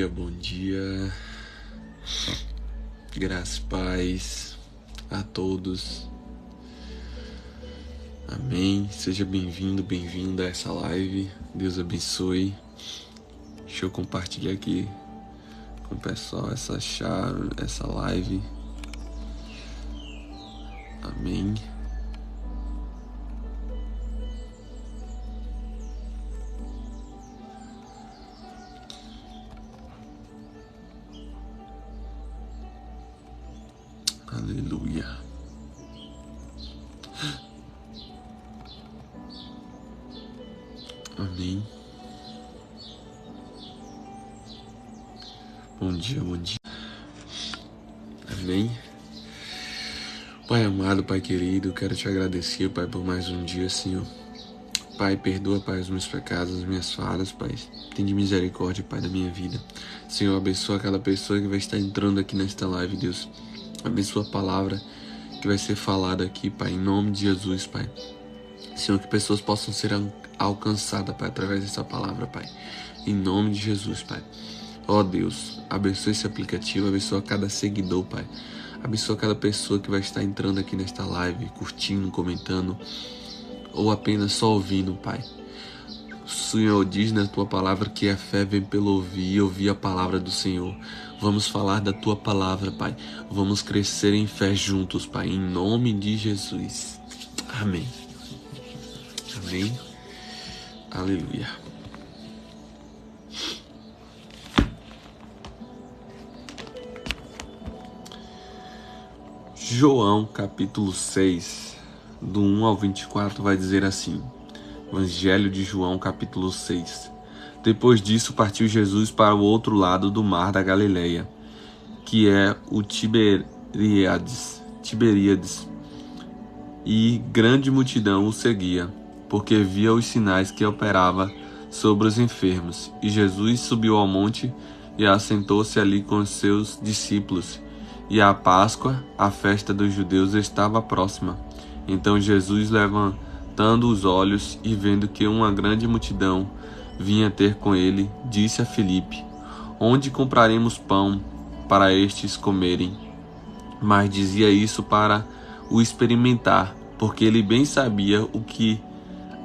bom dia. Graça e paz a todos. Amém. Seja bem-vindo, bem-vinda a essa live. Deus abençoe. Deixa eu compartilhar aqui com o pessoal essa live. Amém. Aleluia. Amém. Bom dia. Amém. Pai amado, Pai querido, quero te agradecer, Pai, por mais um dia, Senhor. Pai, perdoa, Pai, os meus pecados, as minhas falhas, Pai. Tem de misericórdia, Pai, da minha vida. Senhor, abençoa aquela pessoa que vai estar entrando aqui nesta live, Deus. Abençoa a palavra que vai ser falada aqui, Pai, em nome de Jesus, Pai. Senhor, que pessoas possam ser alcançadas, Pai, através dessa palavra, Pai. Em nome de Jesus, Pai. Ó Deus, abençoa esse aplicativo, abençoa cada seguidor, Pai. Abençoa cada pessoa que vai estar entrando aqui nesta live, curtindo, comentando, ou apenas só ouvindo, Pai. O Senhor diz na Tua palavra que a fé vem pelo ouvir e ouvir a palavra do Senhor. Vamos falar da Tua palavra, Pai. Vamos crescer em fé juntos, Pai, em nome de Jesus. Amém. Amém. Aleluia. João, capítulo 6, do 1 ao 24, vai dizer assim. Evangelho de João, capítulo 6. Depois disso, partiu Jesus para o outro lado do mar da Galileia, que é o Tiberíades, e grande multidão o seguia, porque via os sinais que operava sobre os enfermos. E Jesus subiu ao monte e assentou-se ali com os seus discípulos. E a Páscoa, a festa dos judeus, estava próxima. Então Jesus, levantando os olhos e vendo que uma grande multidão vinha ter com ele, disse a Filipe: Onde compraremos pão para estes comerem? Mas dizia isso para o experimentar, porque ele bem sabia o que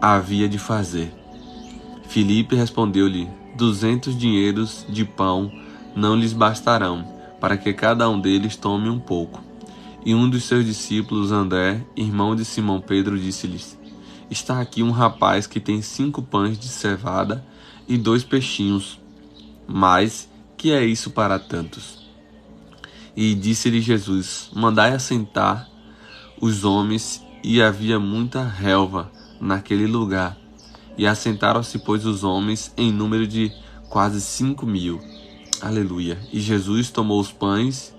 havia de fazer. Filipe respondeu-lhe: 200 dinheiros de pão não lhes bastarão, para que cada um deles tome um pouco. E um dos seus discípulos, André, irmão de Simão Pedro, disse-lhes: Está aqui um rapaz que tem 5 pães de cevada e 2 peixinhos. Mas que é isso para tantos? E disse-lhe Jesus: Mandai assentar os homens. E havia muita relva naquele lugar. E assentaram-se, pois, os homens em número de quase 5.000. Aleluia. E Jesus tomou os pães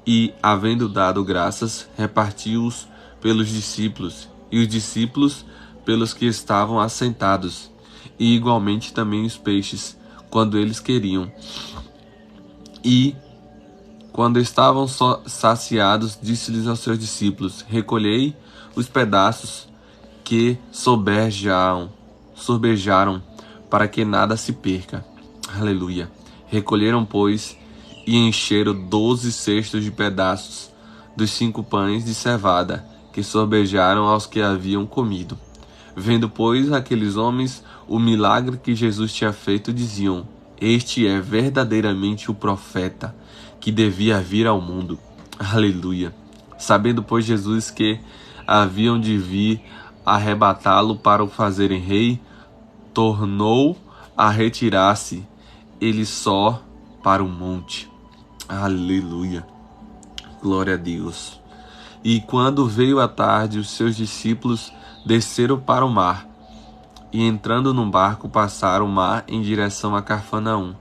e, havendo dado graças, repartiu-os pelos discípulos, e os discípulos pelos que estavam assentados, e igualmente também os peixes, quando eles queriam. E, quando estavam saciados, disse-lhes aos seus discípulos: Recolhei os pedaços que sobejaram, para que nada se perca. Aleluia. Recolheram, pois, e encheram 12 cestos de pedaços dos 5 pães de cevada que sobejaram aos que haviam comido. Vendo, pois, aqueles homens o milagre que Jesus tinha feito, diziam: Este é verdadeiramente o profeta que devia vir ao mundo. Aleluia. Sabendo, pois, Jesus que haviam de vir arrebatá-lo para o fazerem rei, tornou a retirar-se, ele só, para o monte. Aleluia. Glória a Deus. E quando veio a tarde, os seus discípulos desceram para o mar, e entrando num barco, passaram o mar em direção a Cafarnaum.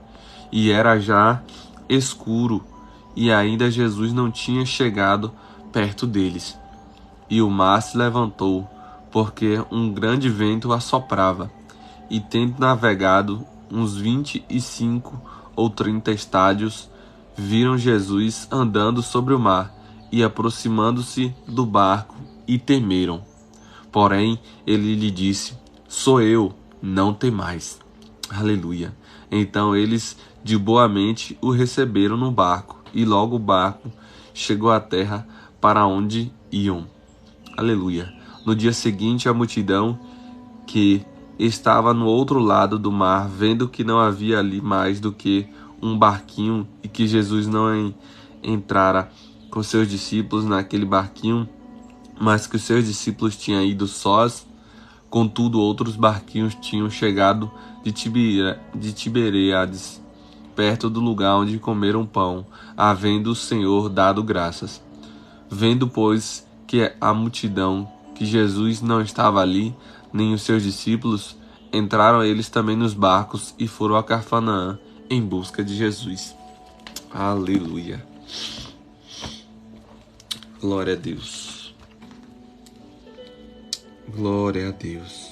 E era já escuro, e ainda Jesus não tinha chegado perto deles. E o mar se levantou, porque um grande vento assoprava. E tendo navegado uns 25 ou 30 estádios, viram Jesus andando sobre o mar e aproximando-se do barco, e temeram. Porém, ele lhe disse: Sou eu, não temais. Aleluia. Então eles de boa mente o receberam no barco, e logo o barco chegou à terra para onde iam. Aleluia. No dia seguinte, a multidão que estava no outro lado do mar, vendo que não havia ali mais do que um barquinho e que Jesus não entrara com seus discípulos naquele barquinho, mas que os seus discípulos tinham ido sós, contudo outros barquinhos tinham chegado de Tiberíades, perto do lugar onde comeram pão, havendo o Senhor dado graças. Vendo, pois, que a multidão, que Jesus não estava ali, nem os seus discípulos, entraram eles também nos barcos e foram a Cafarnaum em busca de Jesus. Aleluia. Glória a Deus. Glória a Deus.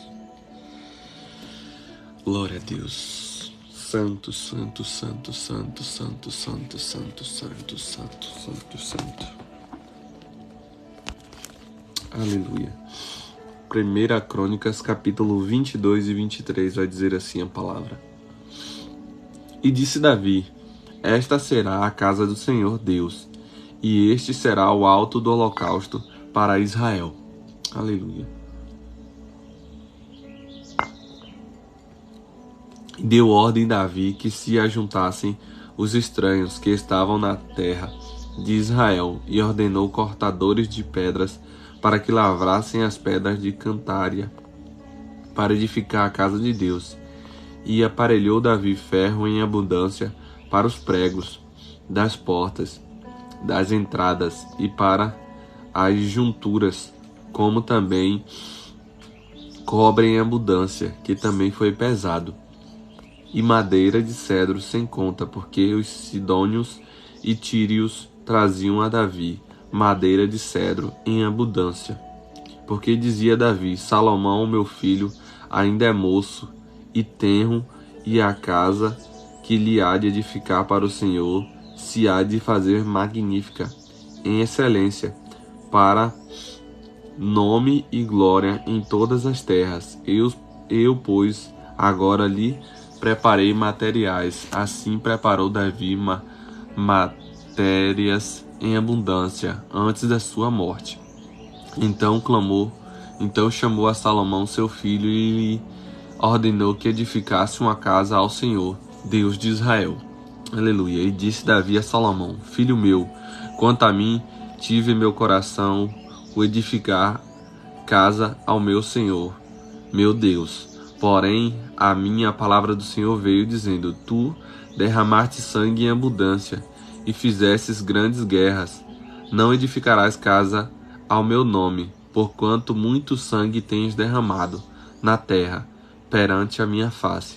Glória a Deus. Santo, santo, santo, santo, santo, santo, santo, santo, santo, santo, santo. Aleluia. 1 Crônicas, capítulo 22 e 23, vai dizer assim a palavra. E disse Davi: esta será a casa do Senhor Deus, e este será o alto do holocausto para Israel. Aleluia. Deu ordem Davi que se ajuntassem os estranhos que estavam na terra de Israel, e ordenou cortadores de pedras para que lavrassem as pedras de cantaria para edificar a casa de Deus. E aparelhou Davi ferro em abundância para os pregos das portas, das entradas e para as junturas, como também cobre em abundância, que também foi pesado, e madeira de cedro sem conta, porque os sidônios e tírios traziam a Davi madeira de cedro em abundância. Porque dizia Davi: Salomão, meu filho, ainda é moço e tenro, e a casa que lhe há de edificar para o Senhor se há de fazer magnífica, em excelência, para nome e glória em todas as terras. Eu pois, agora lhe preparei materiais. Assim preparou Davi matérias em abundância antes da sua morte. Então chamou a Salomão seu filho e ordenou que edificasse uma casa ao Senhor, Deus de Israel. Aleluia. E disse Davi a Salomão: filho meu, quanto a mim, tive em meu coração o edificar casa ao meu Senhor, meu Deus. Porém, a mim a palavra do Senhor veio dizendo: tu derramaste sangue em abundância e fizestes grandes guerras. Não edificarás casa ao meu nome, porquanto muito sangue tens derramado na terra perante a minha face.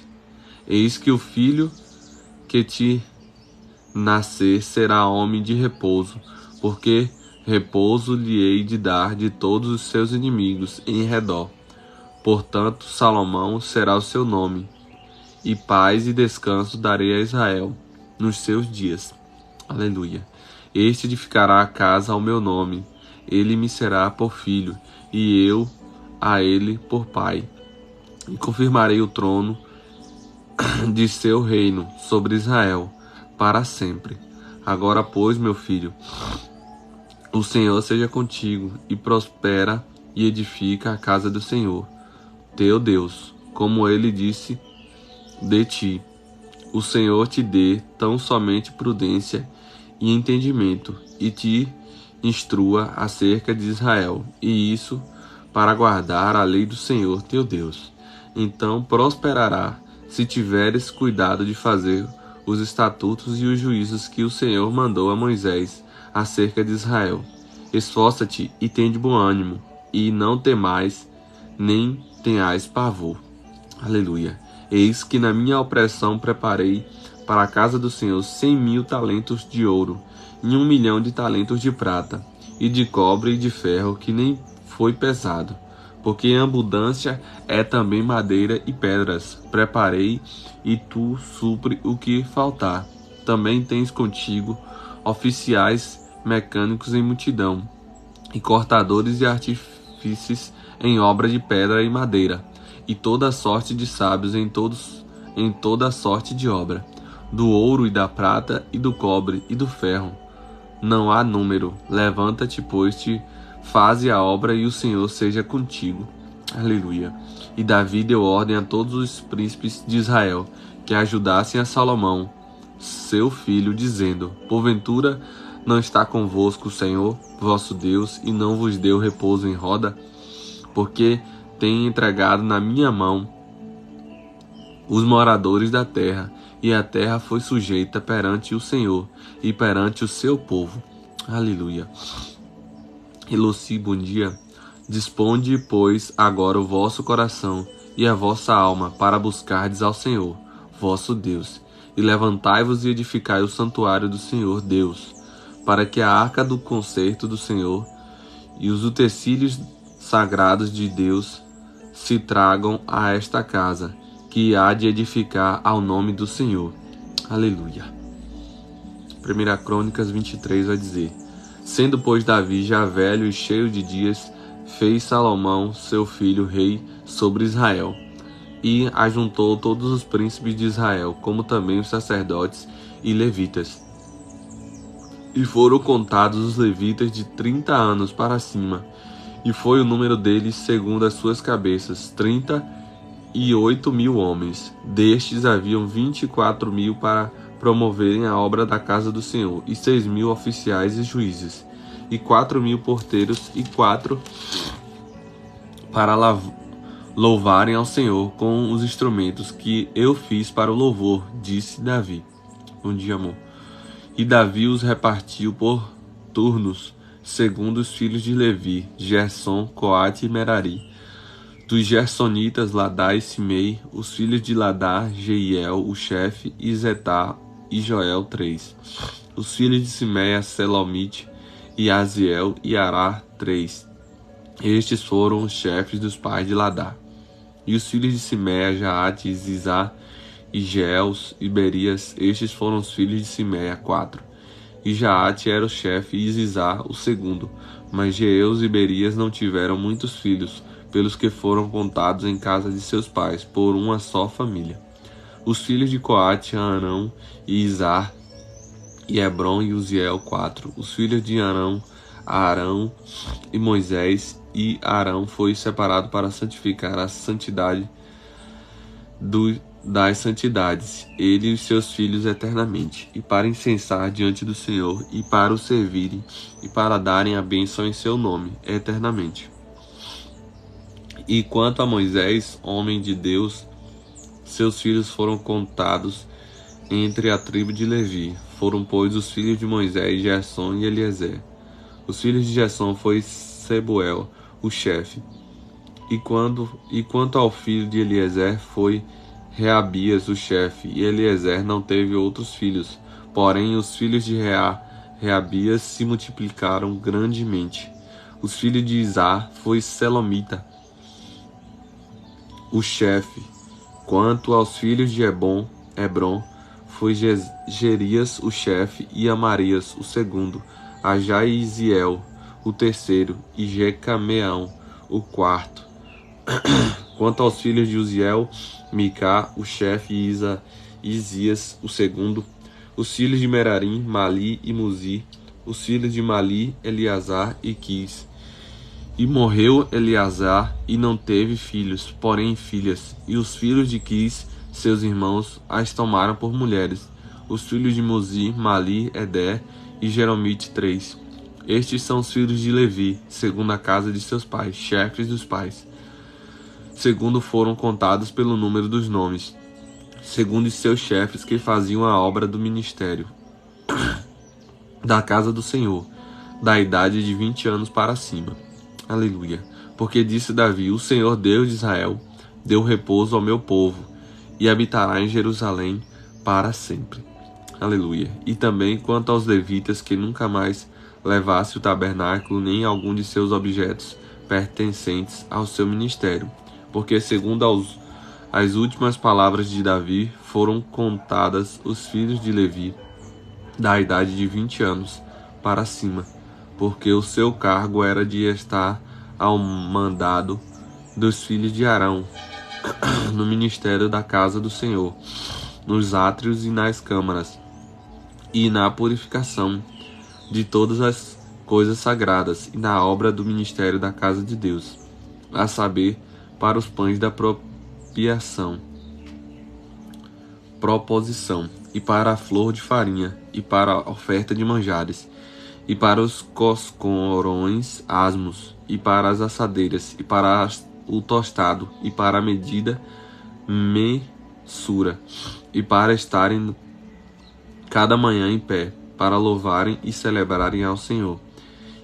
Eis que o filho que te nascer será homem de repouso, porque repouso lhe hei de dar de todos os seus inimigos em redor. Portanto, Salomão será o seu nome, e paz e descanso darei a Israel nos seus dias. Aleluia. Este edificará a casa ao meu nome, ele me será por filho, e eu a ele por pai. E confirmarei o trono de seu reino sobre Israel para sempre. Agora, pois, meu filho, o Senhor seja contigo, e prospera e edifica a casa do Senhor, teu Deus, como ele disse de ti. O Senhor te dê tão somente prudência e entendimento, e te instrua acerca de Israel, e isso para guardar a lei do Senhor teu Deus. Então prosperará, se tiveres cuidado de fazer os estatutos e os juízos que o Senhor mandou a Moisés acerca de Israel. Esforça-te e tende bom ânimo, e não temais, nem tenhais pavor. Aleluia. Eis que na minha opressão preparei para a casa do Senhor 100.000 talentos de ouro, e 1.000.000 de talentos de prata, e de cobre e de ferro, que nem foi pesado. Porque em abundância é também madeira e pedras. Preparei, e tu supre o que faltar. Também tens contigo oficiais mecânicos em multidão, e cortadores e artífices em obra de pedra e madeira, e toda sorte de sábios em toda sorte de obra. do ouro e da prata e do cobre e do ferro. Não há número. Levanta-te, pois te faze a obra e o Senhor seja contigo. Aleluia. E Davi deu ordem a todos os príncipes de Israel que ajudassem a Salomão, seu filho, dizendo: porventura não está convosco o Senhor, vosso Deus, e não vos deu repouso em roda? Porque tem entregado na minha mão os moradores da terra, e a terra foi sujeita perante o Senhor e perante o seu povo. Aleluia. Eloci, bom dia. Disponde, pois, agora o vosso coração e a vossa alma para buscardes ao Senhor, vosso Deus, e levantai-vos e edificai o santuário do Senhor Deus, para que a arca do concerto do Senhor e os utensílios sagrados de Deus se tragam a esta casa, que há de edificar ao nome do Senhor. Aleluia. 1 Crônicas 23 vai dizer: sendo, pois, Davi já velho e cheio de dias, fez Salomão, seu filho, rei sobre Israel, e ajuntou todos os príncipes de Israel, como também os sacerdotes e levitas. E foram contados os levitas de 30 anos para cima, e foi o número deles, segundo as suas cabeças, 38.000 homens. Destes haviam 24.000 para promoverem a obra da casa do Senhor, e 6.000 oficiais e juízes, e 4.000 porteiros, e 4 para louvarem ao Senhor com os instrumentos que eu fiz para o louvor, disse Davi. Bom dia, amor. E Davi os repartiu por turnos, segundo os filhos de Levi, Gerson, Coate e Merari. Dos Gersonitas, Ladá e Simei, os filhos de Ladá, Jeiel, o chefe, e Zetá e Joel, 3. Os filhos de Simeia, Selomite, e Aziel e Ará, 3. Estes foram os chefes dos pais de Ladá. E os filhos de Simeia, Jaate, Zizá, e Jeels e Berias, estes foram os filhos de Simeia, 4. E Jaate era o chefe e Zizá o segundo. Mas Jeels e Berias não tiveram muitos filhos, pelos que foram contados em casa de seus pais, por uma só família. Os filhos de Coate, Arão e Izar, e Hebron e Uziel, 4. Os filhos de Arão, Arão e Moisés, e Arão foi separado para santificar a santidade das santidades, ele e os seus filhos eternamente, e para incensar diante do Senhor, e para o servirem, e para darem a bênção em seu nome, eternamente. E quanto a Moisés, homem de Deus, seus filhos foram contados entre a tribo de Levi. Foram, pois, os filhos de Moisés, Gerson e Eliezer. Os filhos de Gerson foi Sebuel, o chefe. E quanto ao filho de Eliezer, foi Reabias, o chefe. E Eliezer não teve outros filhos. Porém, os filhos de Reabias se multiplicaram grandemente. Os filhos de Izar foi Selomita, o chefe. Quanto aos filhos de Hebron, foi Gerias, o chefe, e Amarias, o segundo, a Jaiziel, o terceiro, e Jecameão, o quarto. Quanto aos filhos de Uziel, Micá, o chefe, e Isias, o segundo, os filhos de Merarim, Mali e Muzi, os filhos de Mali, Eleazar e Quis. E morreu Eleazar e não teve filhos, porém filhas, e os filhos de Quis, seus irmãos, as tomaram por mulheres. Os filhos de Muzi, Mali, Eder e Jeromite, 3. Estes são os filhos de Levi, segundo a casa de seus pais, chefes dos pais, segundo foram contados pelo número dos nomes, segundo os seus chefes que faziam a obra do ministério da casa do Senhor, da idade de 20 anos para cima. Aleluia. Porque disse Davi: o Senhor Deus de Israel deu repouso ao meu povo, e habitará em Jerusalém para sempre. Aleluia. E também quanto aos levitas, que nunca mais levasse o tabernáculo nem algum de seus objetos pertencentes ao seu ministério, porque segundo as últimas palavras de Davi, foram contadas os filhos de Levi da idade de 20 anos para cima, porque o seu cargo era de estar ao mandado dos filhos de Arão no ministério da casa do Senhor, nos átrios e nas câmaras, e na purificação de todas as coisas sagradas, e na obra do ministério da casa de Deus, a saber, para os pães da proposição, e para a flor de farinha, e para a oferta de manjares, e para os coscorões asmos, e para as assadeiras, e para o tostado, e para a medida mensura, e para estarem cada manhã em pé, para louvarem e celebrarem ao Senhor,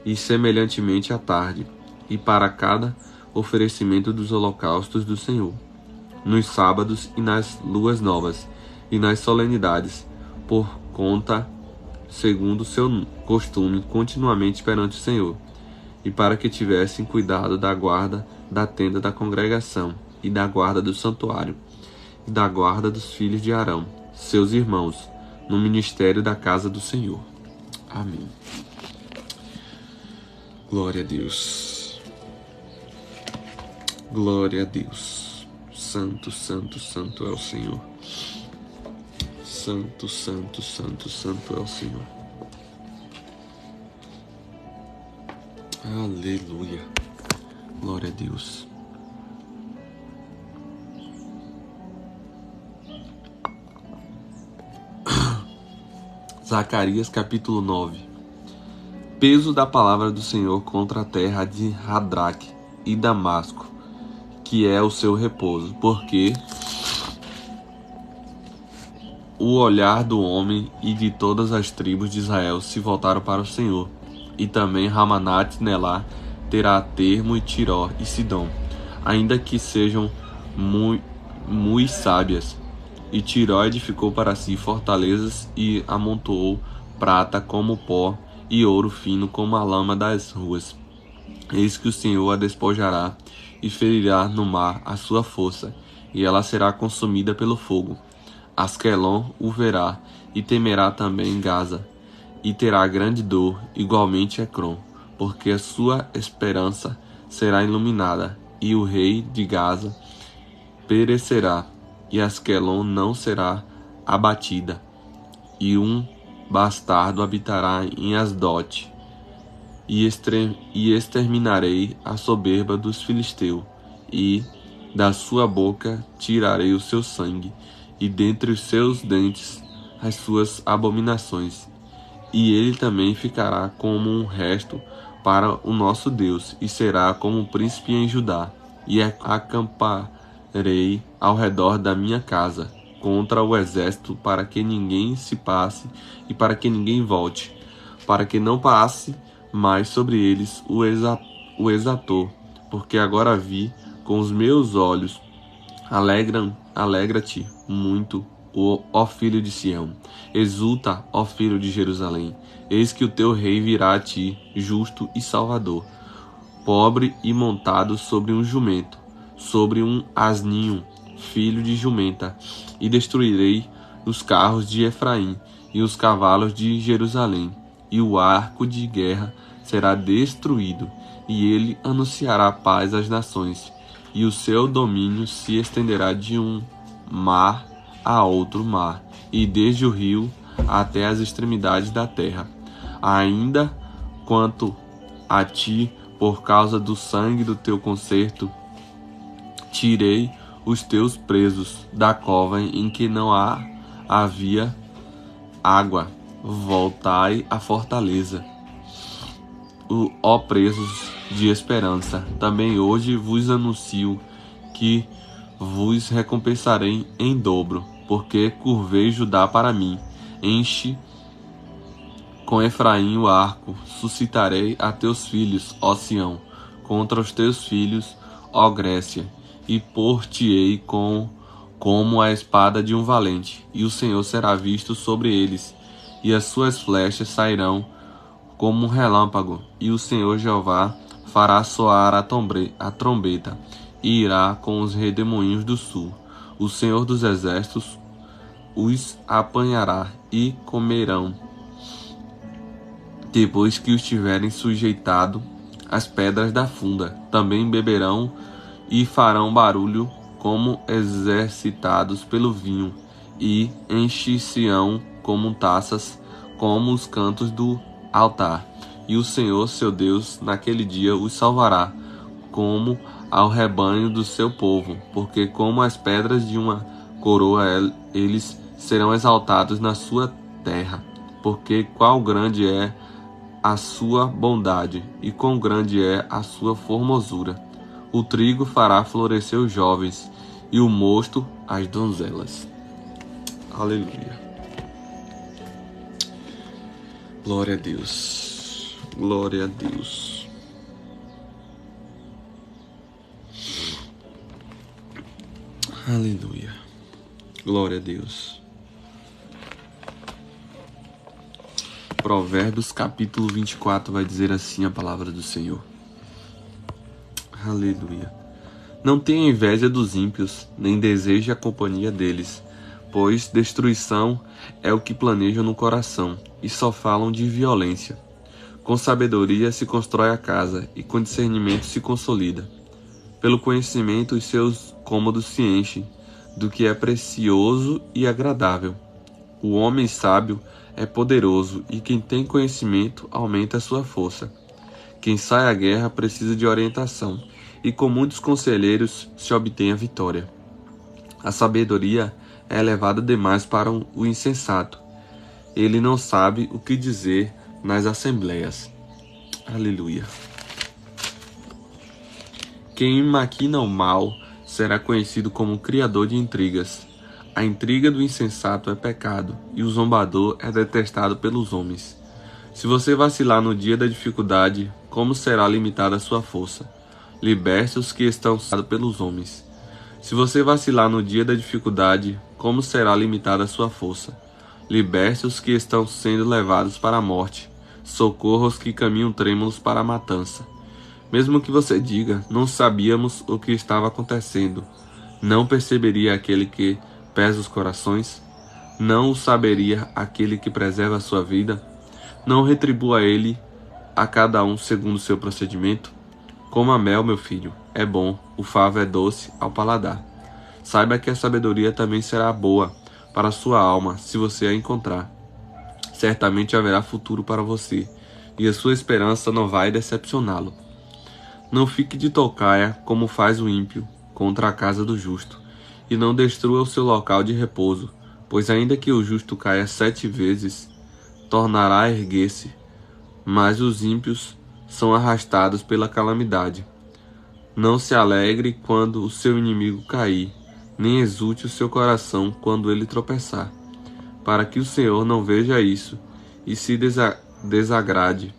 e semelhantemente à tarde, e para cada oferecimento dos holocaustos do Senhor, nos sábados e nas luas novas, e nas solenidades, por conta, segundo o seu costume, continuamente perante o Senhor, e para que tivessem cuidado da guarda da tenda da congregação, e da guarda do santuário, e da guarda dos filhos de Arão, seus irmãos, no ministério da casa do Senhor. Amém. Glória a Deus. Glória a Deus. Santo, santo, santo é o Senhor. Santo, santo, santo, santo é o Senhor. Aleluia. Glória a Deus. Zacarias capítulo 9. Peso da palavra do Senhor contra a terra de Radraque e Damasco, que é o seu repouso, porque o olhar do homem e de todas as tribos de Israel se voltaram para o Senhor, e também Ramanate Nelá terá termo, e Tiró e Sidom, ainda que sejam muito sábias. E Tiró edificou para si fortalezas e amontoou prata como pó e ouro fino como a lama das ruas. Eis que o Senhor a despojará e ferirá no mar a sua força, e ela será consumida pelo fogo. Asquelon o verá, e temerá também Gaza, e terá grande dor, igualmente Ecrom, porque a sua esperança será iluminada, e o rei de Gaza perecerá, e Asquelon não será abatida, e um bastardo habitará em Asdote, e exterminarei a soberba dos filisteus, e da sua boca tirarei o seu sangue, e dentre os seus dentes as suas abominações. E ele também ficará como um resto para o nosso Deus, e será como um príncipe em Judá, e acamparei ao redor da minha casa, contra o exército, para que ninguém se passe, e para que ninguém volte, para que não passe mais sobre eles o exator, porque agora vi com os meus olhos. Alegra-te muito, ó filho de Sião, exulta, ó filho de Jerusalém, eis que o teu rei virá a ti, justo e salvador, pobre e montado sobre um jumento, sobre um asninho, filho de jumenta, e destruirei os carros de Efraim e os cavalos de Jerusalém, e o arco de guerra será destruído, e ele anunciará paz às nações, e o seu domínio se estenderá de um mar a outro mar, e desde o rio até as extremidades da terra. Ainda quanto a ti, por causa do sangue do teu concerto, tirei os teus presos da cova em que não havia água. Voltai à fortaleza, ó presos de esperança. Também hoje vos anuncio que vos recompensarei em dobro, porque curvei Judá para mim. Enche com Efraim o arco, suscitarei a teus filhos, ó Sião, contra os teus filhos, ó Grécia, e por-te-ei como a espada de um valente, e o Senhor será visto sobre eles, e as suas flechas sairão como um relâmpago, e o Senhor Jeová fará soar a trombeta, e irá com os redemoinhos do sul. O Senhor dos exércitos os apanhará e comerão, depois que os tiverem sujeitado às pedras da funda. Também beberão e farão barulho como exercitados pelo vinho, e encher-se-ão como taças, como os cantos do altar. E o Senhor, seu Deus, naquele dia os salvará, como ao rebanho do seu povo, porque como as pedras de uma coroa eles serão exaltados na sua terra. Porque qual grande é a sua bondade, e quão grande é a sua formosura. O trigo fará florescer os jovens, e o mosto as donzelas. Aleluia. Glória a Deus. Glória a Deus. Aleluia. Glória a Deus. Provérbios capítulo 24 vai dizer assim a palavra do Senhor. Aleluia. Não tenha inveja dos ímpios, nem deseje a companhia deles, pois destruição é o que planejam no coração, e só falam de violência. Com sabedoria se constrói a casa, e com discernimento se consolida. Pelo conhecimento os seus cômodos se enchem, do que é precioso e agradável. O homem sábio é poderoso, e quem tem conhecimento aumenta a sua força. Quem sai à guerra precisa de orientação, e com muitos conselheiros se obtém a vitória. A sabedoria é elevada demais para o insensato. Ele não sabe o que dizer nas assembleias. Aleluia. Quem maquina o mal será conhecido como criador de intrigas. A intriga do insensato é pecado, e o zombador é detestado pelos homens. Se você vacilar no dia da dificuldade, como será limitada a sua força? Liberte os que estão sendo pelos homens. Se você vacilar no dia da dificuldade, como será limitada a sua força? Liberte os que estão sendo levados para a morte. Socorra os que caminham trêmulos para a matança. Mesmo que você diga, não sabíamos o que estava acontecendo, não perceberia aquele que pesa os corações? Não o saberia aquele que preserva a sua vida? Não retribua ele a cada um segundo o seu procedimento? Coma mel, meu filho, é bom, o favo é doce ao paladar. Saiba que a sabedoria também será boa para a sua alma, se você a encontrar. Certamente haverá futuro para você, e a sua esperança não vai decepcioná-lo. Não fique de tocaia, como faz o ímpio, contra a casa do justo, e não destrua o seu local de repouso, pois ainda que o justo caia 7 vezes, tornará a erguer-se, mas os ímpios são arrastados pela calamidade. Não se alegre quando o seu inimigo cair, nem exulte o seu coração quando ele tropeçar, para que o Senhor não veja isso, e se desagrade,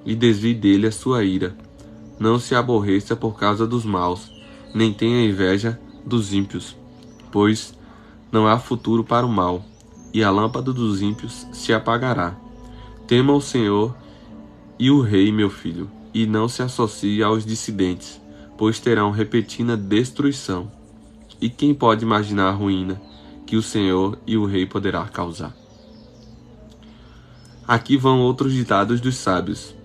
e desvie dele a sua ira. Não se aborreça por causa dos maus, nem tenha inveja dos ímpios, pois não há futuro para o mal, e a lâmpada dos ímpios se apagará. Tema o Senhor e o Rei, meu filho, e não se associe aos dissidentes, pois terão repentina destruição. E quem pode imaginar a ruína que o Senhor e o Rei poderá causar? Aqui vão outros ditados dos sábios.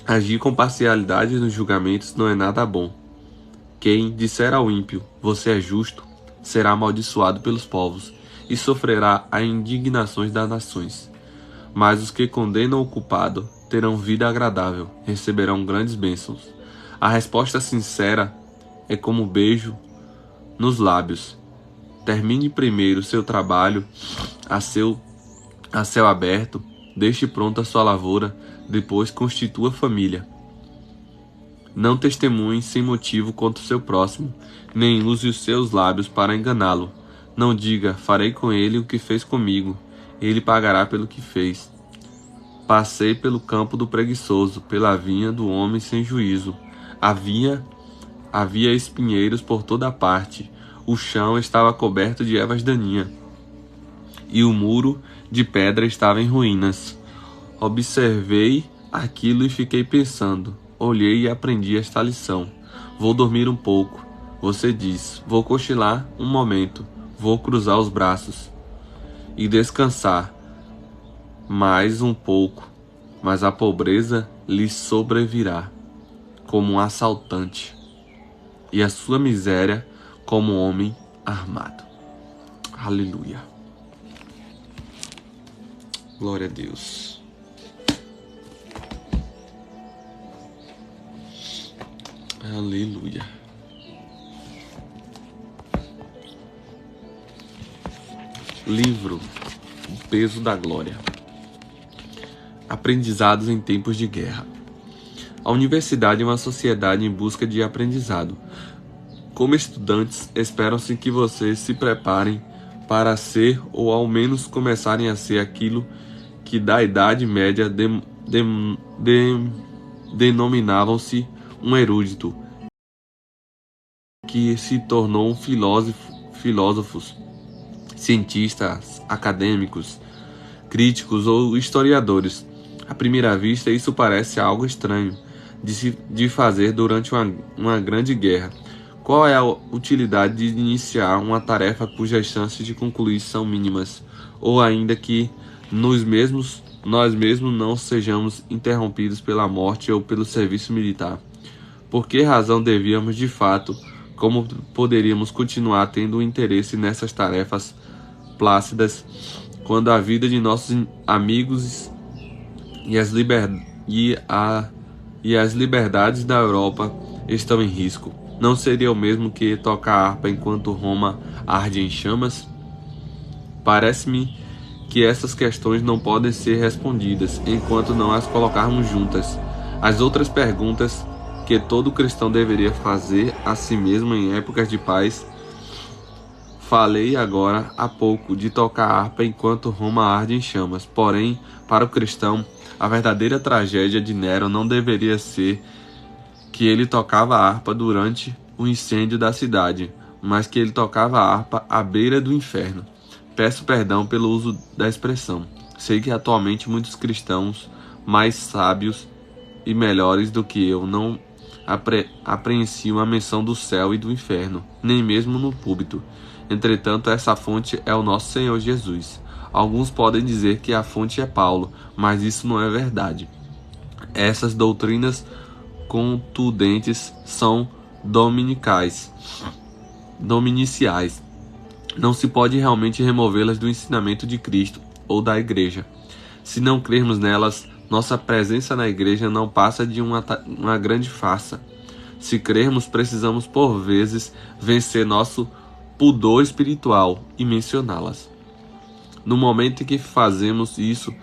Agir com parcialidade nos julgamentos não é nada bom. Quem disser ao ímpio, você é justo, será amaldiçoado pelos povos e sofrerá as indignações das nações. Mas os que condenam o culpado terão vida agradável, receberão grandes bênçãos. A resposta sincera é como um beijo nos lábios. Termine primeiro seu trabalho a céu aberto, deixe pronta a sua lavoura, depois constitua família. Não testemunhe sem motivo contra o seu próximo, nem use os seus lábios para enganá-lo. Não diga, farei com ele o que fez comigo, ele pagará pelo que fez. Passei pelo campo do preguiçoso, pela vinha do homem sem juízo. Havia espinheiros por toda parte, o chão estava coberto de ervas daninhas, e o muro de pedra estava em ruínas. Observei aquilo e fiquei pensando. Olhei e aprendi esta lição. Vou dormir um pouco. Você diz, vou cochilar um momento. Vou cruzar os braços e descansar mais um pouco. Mas a pobreza lhe sobrevirá como um assaltante, e a sua miséria como um homem armado. Aleluia. Glória a Deus. Aleluia. Livro O Peso da Glória. Aprendizados em tempos de guerra. A universidade é uma sociedade em busca de aprendizado. Como estudantes, esperam-se que vocês se preparem para ser ou ao menos começarem a ser aquilo que da Idade Média denominavam-se um erudito, que se tornou um filósofos, cientistas, acadêmicos, críticos ou historiadores. À primeira vista, isso parece algo estranho de fazer durante uma grande guerra. Qual é a utilidade de iniciar uma tarefa cujas chances de concluir são mínimas, ou ainda que nós mesmos não sejamos interrompidos pela morte ou pelo serviço militar? Por que razão devíamos, de fato, como poderíamos continuar tendo um interesse nessas tarefas plácidas, quando a vida de nossos amigos e as liberdades da Europa estão em risco? Não seria o mesmo que tocar harpa enquanto Roma arde em chamas? Parece-me que essas questões não podem ser respondidas enquanto não as colocarmos juntas. As outras perguntas que todo cristão deveria fazer a si mesmo em épocas de paz. Falei agora há pouco de tocar harpa enquanto Roma arde em chamas. Porém, para o cristão, a verdadeira tragédia de Nero não deveria ser que ele tocava harpa durante o incêndio da cidade, mas que ele tocava harpa à beira do inferno. Peço perdão pelo uso da expressão. Sei que atualmente muitos cristãos mais sábios e melhores do que eu não apreensam a menção do céu e do inferno, nem mesmo no púlpito. Entretanto, essa fonte é o nosso Senhor Jesus. Alguns podem dizer que a fonte é Paulo, mas isso não é verdade. Essas doutrinas contundentes são dominiciais. Não se pode realmente removê-las do ensinamento de Cristo ou da Igreja. Se não crermos nelas, nossa presença na Igreja não passa de uma grande farsa. Se crermos, precisamos por vezes vencer nosso pudor espiritual e mencioná-las. No momento em que fazemos isso,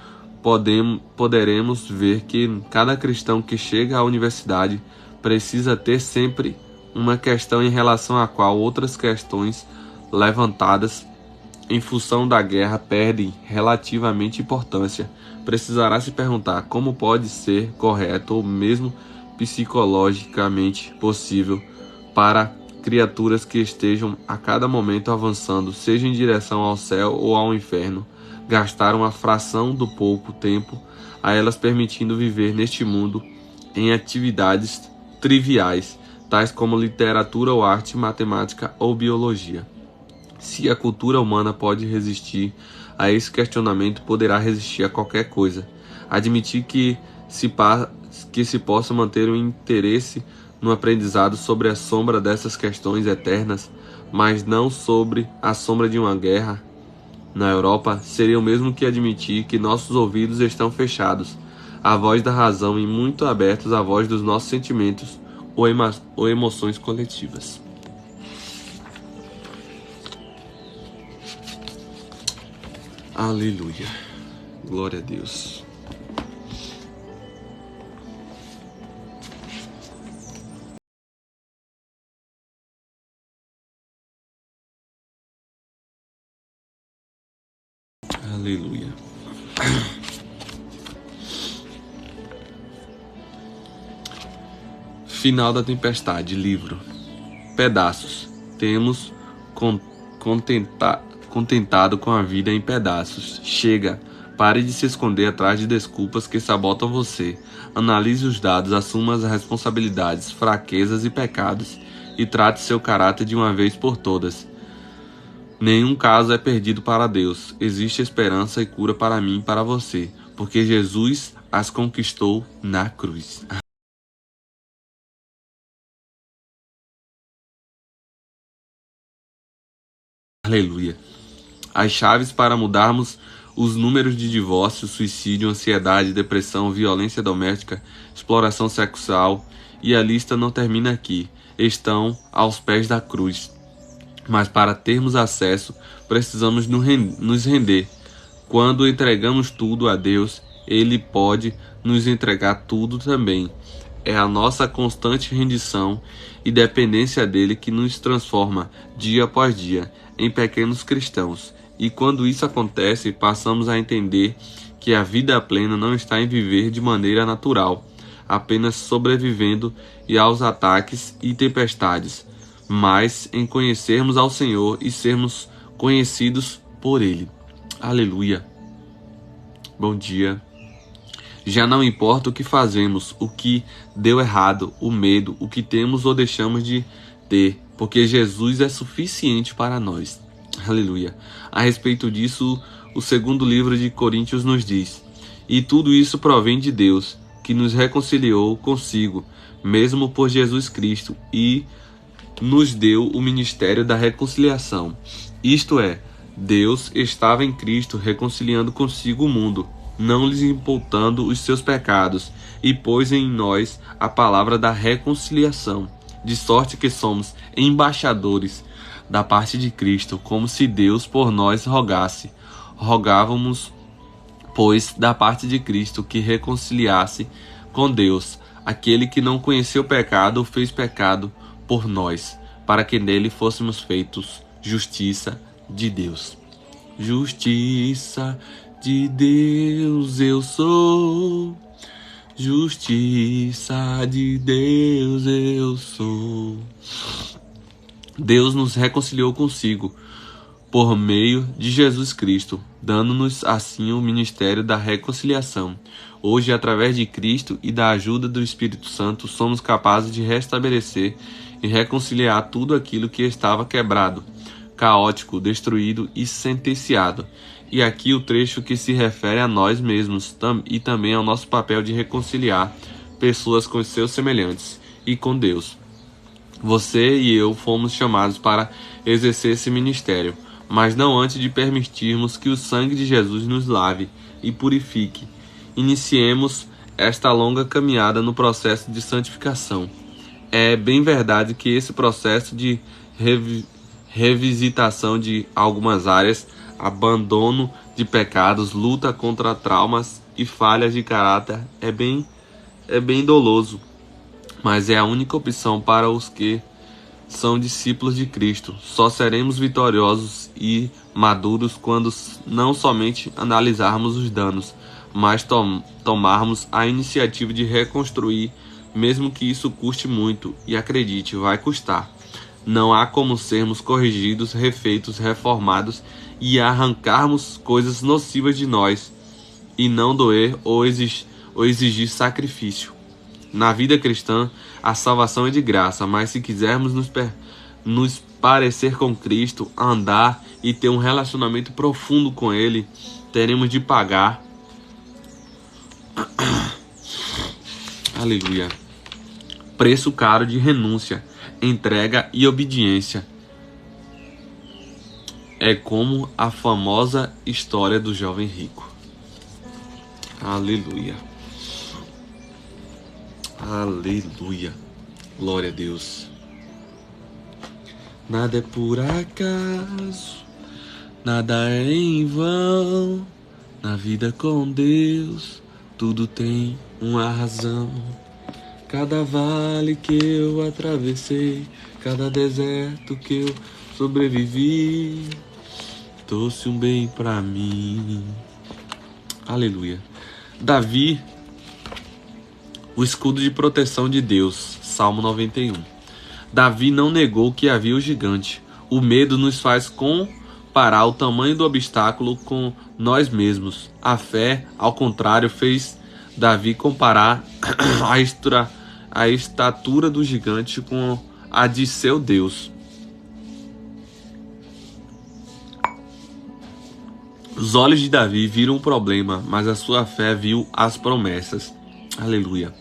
poderemos ver que cada cristão que chega à universidade precisa ter sempre uma questão em relação à qual outras questões levantadas em função da guerra perdem relativamente importância. Precisará se perguntar como pode ser correto ou mesmo psicologicamente possível para criaturas que estejam a cada momento avançando, seja em direção ao céu ou ao inferno, gastar uma fração do pouco tempo a elas permitindo viver neste mundo em atividades triviais, tais como literatura ou arte, matemática ou biologia. Se a cultura humana pode resistir a esse questionamento, poderá resistir a qualquer coisa. Admitir que se possa manter um interesse no aprendizado sobre a sombra dessas questões eternas, mas não sobre a sombra de uma guerra na Europa, seria o mesmo que admitir que nossos ouvidos estão fechados à voz da razão e muito abertos à voz dos nossos sentimentos ou emoções coletivas. Aleluia. Glória a Deus. Aleluia. Final da Tempestade, livro. Pedaços. Temos contentado com a vida em pedaços. Chega. Pare de se esconder atrás de desculpas que sabotam você. Analise os dados, assuma as responsabilidades, fraquezas e pecados e trate seu caráter de uma vez por todas. Nenhum caso é perdido para Deus. Existe esperança e cura para mim e para você, porque Jesus as conquistou na cruz. Aleluia. As chaves para mudarmos Os números de divórcio, suicídio, ansiedade, depressão, violência doméstica, exploração sexual, e a lista não termina aqui, estão aos pés da cruz. Mas para termos acesso, precisamos nos render. Quando entregamos tudo a Deus, Ele pode nos entregar tudo também. É a nossa constante rendição e dependência dele que nos transforma, dia após dia, em pequenos cristãos. E quando isso acontece, passamos a entender que a vida plena não está em viver de maneira natural, apenas sobrevivendo e aos ataques e tempestades, mas em conhecermos ao Senhor e sermos conhecidos por Ele. Aleluia. Bom dia. Já não importa o que fazemos, o que deu errado, o medo, o que temos ou deixamos de ter, porque Jesus é suficiente para nós. Aleluia. A respeito disso, o segundo livro de Coríntios nos diz: e tudo isso provém de Deus, que nos reconciliou consigo, mesmo por Jesus Cristo, e nos deu o ministério da reconciliação. Isto é, Deus estava em Cristo reconciliando consigo o mundo, não lhes imputando os seus pecados, e pôs em nós a palavra da reconciliação, de sorte que somos embaixadores da parte de Cristo, como se Deus por nós rogasse. Rogávamos, pois, da parte de Cristo que reconciliasse com Deus aquele que não conheceu pecado, fez pecado por nós, para que nele fôssemos feitos justiça de Deus. Justiça de Deus eu sou, justiça de Deus eu sou. Deus nos reconciliou consigo por meio de Jesus Cristo, dando-nos assim o ministério da reconciliação. Hoje, através de Cristo e da ajuda do Espírito Santo, somos capazes de restabelecer e reconciliar tudo aquilo que estava quebrado, caótico, destruído e sentenciado. E aqui o trecho que se refere a nós mesmos e também ao nosso papel de reconciliar pessoas com seus semelhantes e com Deus. Você e eu fomos chamados para exercer esse ministério, mas não antes de permitirmos que o sangue de Jesus nos lave e purifique. Iniciemos esta longa caminhada no processo de santificação. É bem verdade que esse processo de revisitação de algumas áreas, abandono de pecados, luta contra traumas e falhas de caráter é bem doloso, mas é a única opção para os que são discípulos de Cristo. Só seremos vitoriosos e maduros quando não somente analisarmos os danos, mas tomarmos a iniciativa de reconstruir, mesmo que isso custe muito, e acredite, vai custar. Não há como sermos corrigidos, refeitos, reformados e arrancarmos coisas nocivas de nós e não doer ou exigir sacrifício. Na vida cristã, a salvação é de graça, mas se quisermos nos parecer com Cristo, andar e ter um relacionamento profundo com Ele, teremos de pagar. Aleluia. Preço caro de renúncia, entrega e obediência. É como a famosa história do jovem rico. Aleluia. Aleluia. Glória a Deus. Nada é por acaso, nada é em vão. Na vida com Deus, tudo tem uma razão. Cada vale que eu atravessei, cada deserto que eu sobrevivi, trouxe um bem pra mim. Aleluia. Davi, o escudo de proteção de Deus. Salmo 91. Davi não negou que havia o gigante. O medo nos faz comparar o tamanho do obstáculo com nós mesmos. A fé, ao contrário, fez Davi comparar a estatura do gigante com a de seu Deus. Os olhos de Davi viram o problema, mas a sua fé viu as promessas. Aleluia.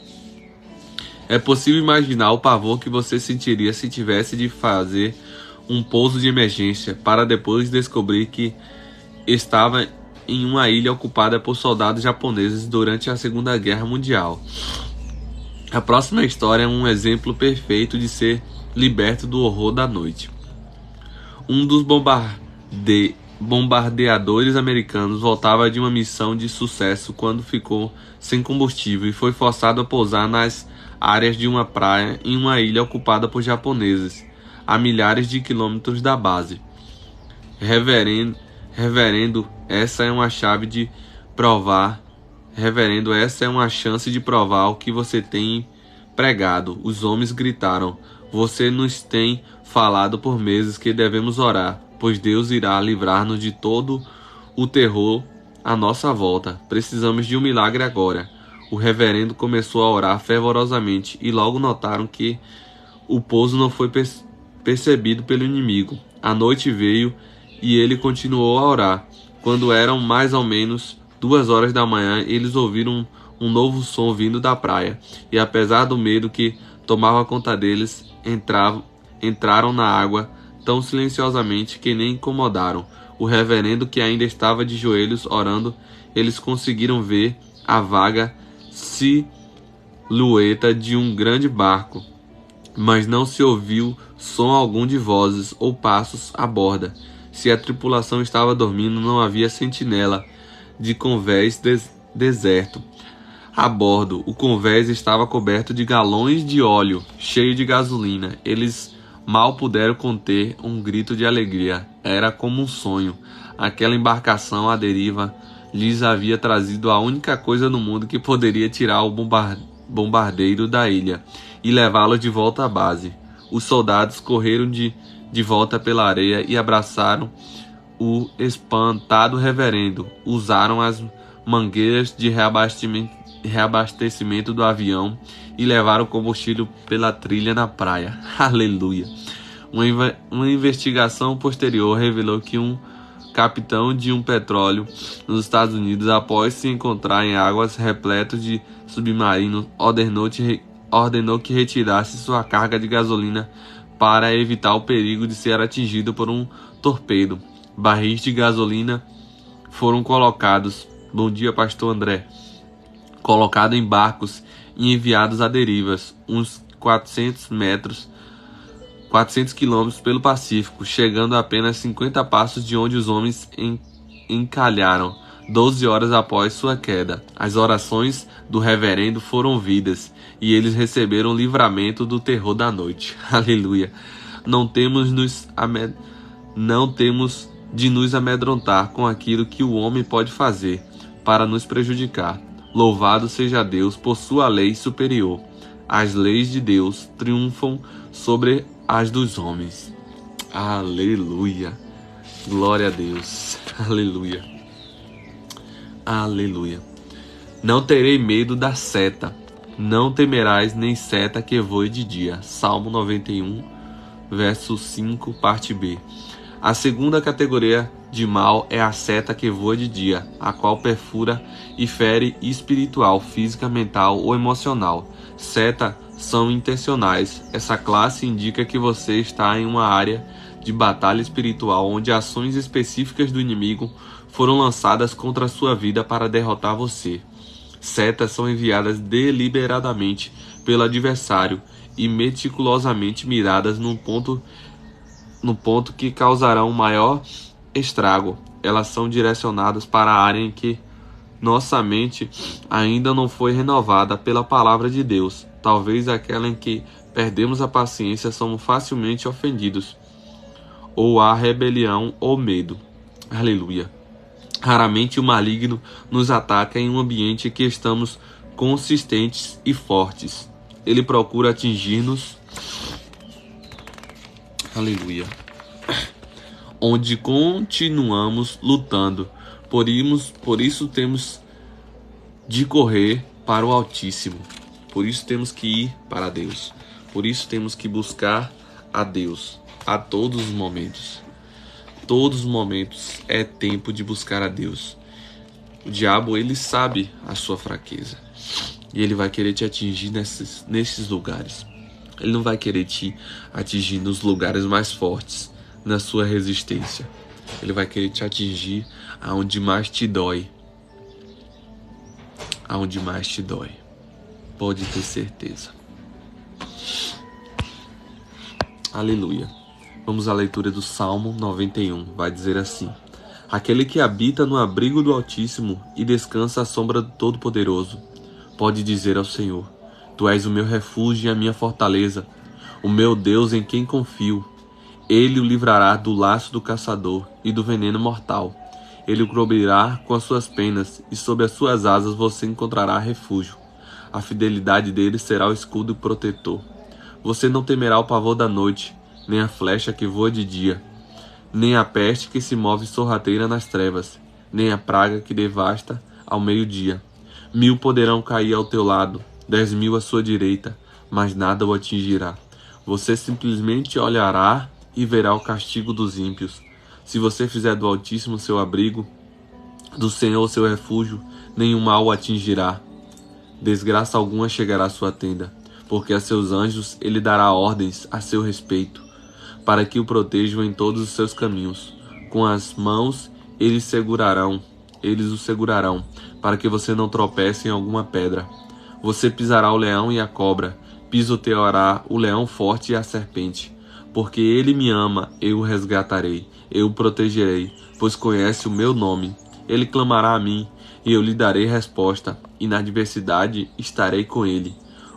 É possível imaginar o pavor que você sentiria se tivesse de fazer um pouso de emergência para depois descobrir que estava em uma ilha ocupada por soldados japoneses durante a Segunda Guerra Mundial. A próxima história é um exemplo perfeito de ser liberto do horror da noite. Um dos bombardeadores americanos voltava de uma missão de sucesso quando ficou sem combustível e foi forçado a pousar nas áreas de uma praia em uma ilha ocupada por japoneses, a milhares de quilômetros da base. Reverendo, essa é uma chave de provar. Reverendo, essa é uma chance de provar o que você tem pregado. Os homens gritaram. Você nos tem falado por meses que devemos orar, pois Deus irá livrar-nos de todo o terror à nossa volta. Precisamos de um milagre agora. O reverendo começou a orar fervorosamente e logo notaram que o pouso não foi percebido pelo inimigo. A noite veio e ele continuou a orar. Quando eram mais ou menos 2 horas da manhã, eles ouviram um novo som vindo da praia, e apesar do medo que tomava conta deles, entraram na água tão silenciosamente que nem incomodaram o reverendo, que ainda estava de joelhos orando. Eles conseguiram ver a vaga silhueta de um grande barco, mas não se ouviu som algum de vozes ou passos à borda. Se a tripulação estava dormindo, não havia sentinela de convés deserto. A bordo, o convés estava coberto de galões de óleo, cheio de gasolina. Eles mal puderam conter um grito de alegria. Era como um sonho. Aquela embarcação à deriva lhes havia trazido a única coisa no mundo que poderia tirar o bombardeiro da ilha e levá-lo de volta à base. Os soldados correram de volta pela areia e abraçaram o espantado reverendo. Usaram as mangueiras de reabastecimento do avião e levaram combustível pela trilha na praia. Aleluia! Uma investigação posterior revelou que um capitão de um petróleo nos Estados Unidos, após se encontrar em águas repletas de submarinos, ordenou que retirasse sua carga de gasolina para evitar o perigo de ser atingido por um torpedo. Barris de gasolina foram colocados, bom dia, pastor André, colocados em barcos e enviados a derivas, uns 400 quilômetros pelo Pacífico, chegando a apenas 50 passos de onde os homens encalharam, 12 horas após sua queda. As orações do reverendo foram ouvidas e eles receberam o livramento do terror da noite. Aleluia! Não temos de nos amedrontar com aquilo que o homem pode fazer para nos prejudicar. Louvado seja Deus por sua lei superior. As leis de Deus triunfam sobre as dos homens. Aleluia! Glória a Deus. Aleluia. Aleluia. Não terei medo da seta. Não temerás nem seta que voe de dia. Salmo 91, verso 5, parte B. A segunda categoria de mal é a seta que voa de dia, a qual perfura e fere espiritual, física, mental ou emocional. Setas são intencionais. Essa classe indica que você está em uma área de batalha espiritual onde ações específicas do inimigo foram lançadas contra a sua vida para derrotar você. Setas são enviadas deliberadamente pelo adversário e meticulosamente miradas no ponto que causarão maior estrago. Elas são direcionadas para a área em que nossa mente ainda não foi renovada pela palavra de Deus, talvez aquela em que perdemos a paciência, somos facilmente ofendidos, ou há rebelião ou medo. Aleluia. Raramente o maligno nos ataca em um ambiente em que estamos consistentes e fortes. Ele procura atingir-nos, aleluia, onde continuamos lutando. Por isso temos de correr para o Altíssimo. Por isso temos que ir para Deus. Por isso temos que buscar a Deus a todos os momentos. Todos os momentos é tempo de buscar a Deus. O diabo, ele sabe a sua fraqueza. E ele vai querer te atingir nesses lugares. Ele não vai querer te atingir nos lugares mais fortes, na sua resistência. Ele vai querer te atingir aonde mais te dói. Aonde mais te dói. Pode ter certeza. Aleluia. Vamos à leitura do Salmo 91. Vai dizer assim: aquele que habita no abrigo do Altíssimo e descansa à sombra do Todo-Poderoso, pode dizer ao Senhor: Tu és o meu refúgio e a minha fortaleza, o meu Deus em quem confio. Ele o livrará do laço do caçador e do veneno mortal. Ele o cobrirá com as suas penas, e sob as suas asas você encontrará refúgio. A fidelidade dele será o escudo protetor. Você não temerá o pavor da noite, nem a flecha que voa de dia, nem a peste que se move sorrateira nas trevas, nem a praga que devasta ao meio-dia. 1000 poderão cair ao teu lado, 10.000 à sua direita, mas nada o atingirá. Você simplesmente olhará e verá o castigo dos ímpios. Se você fizer do Altíssimo seu abrigo, do Senhor seu refúgio, nenhum mal o atingirá. Desgraça alguma chegará à sua tenda, porque a seus anjos ele dará ordens a seu respeito, para que o protejam em todos os seus caminhos. Com as mãos eles o segurarão, para que você não tropece em alguma pedra. Você pisará o leão e a cobra, pisoteará o leão forte e a serpente. Porque ele me ama, eu o resgatarei, eu o protegerei, pois conhece o meu nome. Ele clamará a mim, e eu lhe darei resposta, e na adversidade estarei com ele.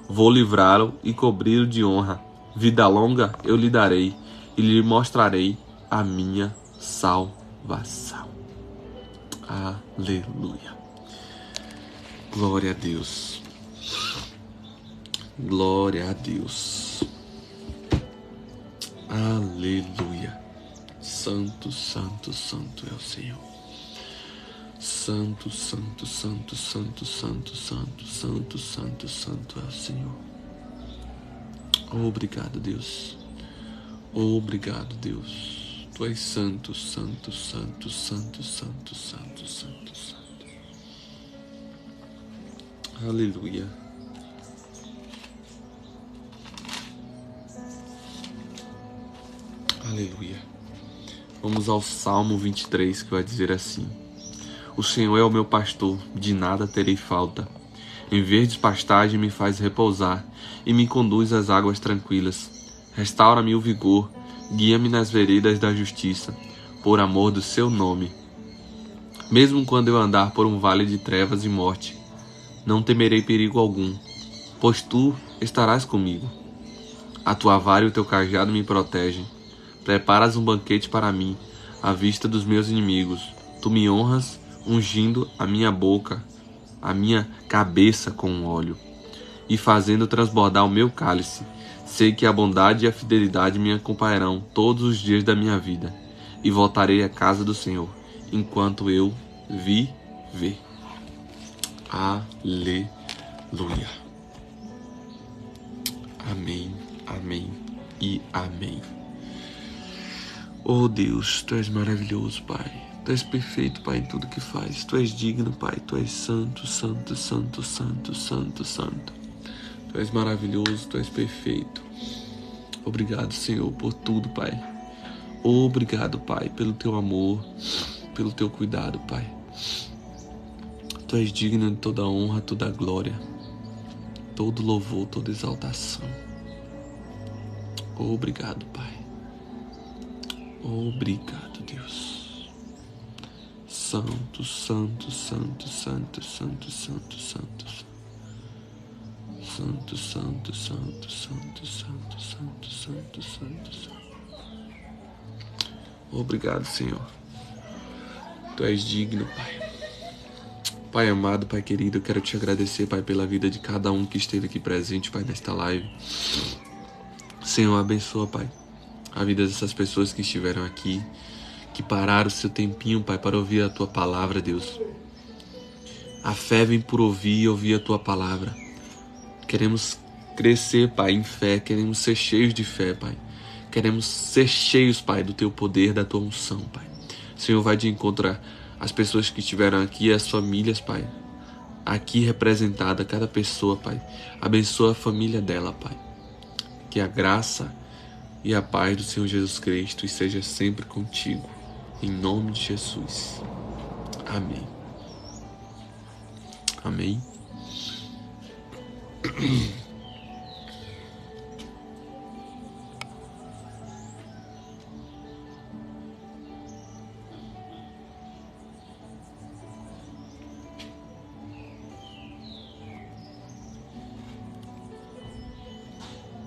Vou livrá-lo e cobri-lo de honra. Vida longa eu lhe darei, e lhe mostrarei a minha salvação. Aleluia. Glória a Deus. Glória a Deus. Aleluia. Santo, santo, santo é o Senhor. Santo, santo, santo, santo, santo, santo, santo, santo, santo é o Senhor. Obrigado, Deus. Obrigado, Deus. Tu és santo, santo, santo, santo, santo, santo, santo, santo. Aleluia. Aleluia. Vamos ao Salmo 23, que vai dizer assim: o Senhor é o meu pastor, de nada terei falta. Em verdes pastagens me faz repousar e me conduz às águas tranquilas. Restaura-me o vigor, guia-me nas veredas da justiça, por amor do seu nome. Mesmo quando eu andar por um vale de trevas e morte, não temerei perigo algum, pois tu estarás comigo. A tua vara e o teu cajado me protegem. Preparas um banquete para mim, à vista dos meus inimigos. Tu me honras, ungindo a minha boca, a minha cabeça com óleo, e fazendo transbordar o meu cálice. Sei que a bondade e a fidelidade me acompanharão todos os dias da minha vida, e voltarei à casa do Senhor, enquanto eu viver. Aleluia. Amém, amém e amém. Oh Deus, Tu és maravilhoso, Pai. Tu és perfeito, Pai, em tudo que faz. Tu és digno, Pai. Tu és santo, santo, santo, santo, santo, santo. Tu és maravilhoso, Tu és perfeito. Obrigado, Senhor, por tudo, Pai. Obrigado, Pai, pelo Teu amor, pelo Teu cuidado, Pai. Tu és digno de toda honra, toda glória, todo louvor, toda exaltação. Obrigado, Pai. Obrigado, Deus. Santo, santo, santo, santo, santo, santo, santo. Santo, santo, santo, santo, santo, santo, santo, santo, santo. Obrigado, Senhor. Tu és digno, Pai. Pai amado, Pai querido, eu quero te agradecer, Pai, pela vida de cada um que esteve aqui presente, Pai, nesta live. Senhor, abençoa, Pai, a vida dessas pessoas que estiveram aqui, que pararam o seu tempinho, Pai, para ouvir a Tua palavra, Deus. A fé vem por ouvir e ouvir a Tua palavra. Queremos crescer, Pai, em fé, queremos ser cheios de fé, Pai. Queremos ser cheios, Pai, do Teu poder, da Tua unção, Pai. Senhor, vai de encontro às pessoas que estiveram aqui, às famílias, Pai. Aqui representada, cada pessoa, Pai. Abençoa a família dela, Pai. Que a graça e a paz do Senhor Jesus Cristo esteja sempre contigo. Em nome de Jesus. Amém. Amém.